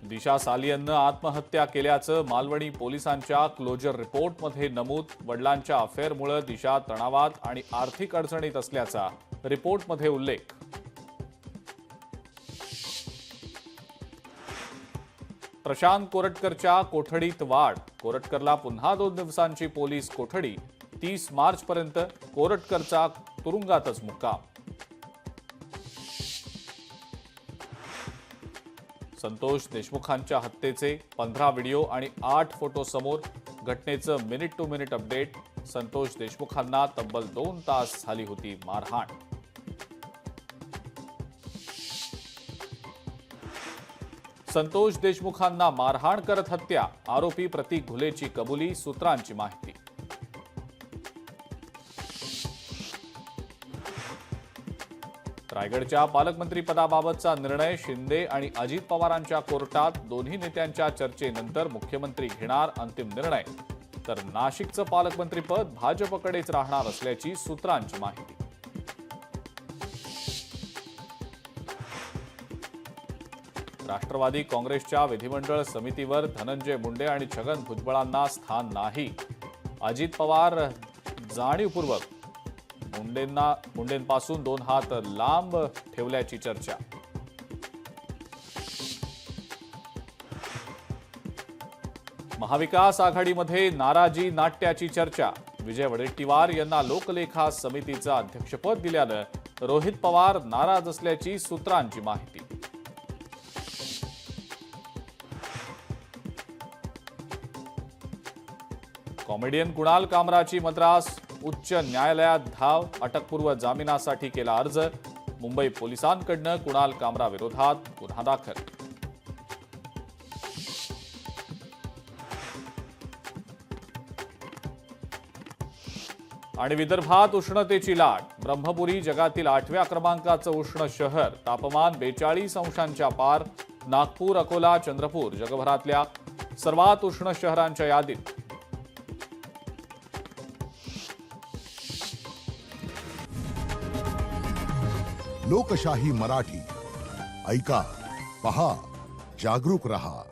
दिशा सालियननं आत्महत्या केल्याचं मालवणी पोलिसांच्या क्लोजर रिपोर्टमध्ये नमूद. वडिलांच्या अफेअरमुळे दिशा तणावात आणि आर्थिक अडचणीत असल्याचा रिपोर्टमध्ये उल्लेख. प्रशांत कोरटकरच्या कोठडीत वाढ. कोरटकरला पुन्हा 2 दिवसांची पोलीस कोठडी. 30 मार्चपर्यंत कोरटकरचा तुरुंगातच मुक्काम. संतोष देशमुखांच्या हत्येचे 15 व्हिडिओ आणि 8 फोटो समोर. घटनेचं minute to minute update. Santosh देशमुखांना तब्बल 2 तास झाली होती मारहाण. संतोष देशमुखांना मारहाण करत हत्या. आरोपी प्रतीक घुलेची कबुली. सूत्रांची माहिती. रायगडच्या पालकमंत्रीपदाबाबतचा निर्णय शिंदे आणि अजित पवारांच्या कोर्टात. दोन्ही नेत्यांच्या चर्चेनंतर मुख्यमंत्री घेणार अंतिम निर्णय. तर नाशिकचं पालकमंत्रीपद भाजपकडेच राहणार असल्याची सूत्रांची माहिती. राष्ट्रवादी काँग्रेसच्या विधिमंडळ समितीवर धनंजय मुंडे आणि छगन भुजबळांना स्थान नाही. अजित पवार जाणीवपूर्वक मुंडेंपासून 2 हात लांब ठेवल्याची चर्चा. महाविकास आघाडीमध्ये नाराजी नाट्याची चर्चा. विजय वडेट्टीवार यांना लोकलेखा समितीचं अध्यक्षपद दिल्यानं रोहित पवार नाराज असल्याची सूत्रांची माहिती. कॉमेडियन कुणाल कामराची मद्रास उच्च न्यायालयात धाव. अटकपूर्व जामिनासाठी केला अर्ज. मुंबई पोलिसांकडनं कुणाल कामरा विरोधात गुन्हा दाखल. आणि विदर्भात उष्णतेची लाट. ब्रह्मपुरी जगातील 8व्या क्रमांकाचं उष्ण शहर. तापमान 42 अंशांच्या पार. नागपूर, अकोला, चंद्रपूर जगभरातल्या सर्वात उष्ण शहरांच्या यादीत. लोकशाही मराठी ऐका, पहा, जागरूक रहा.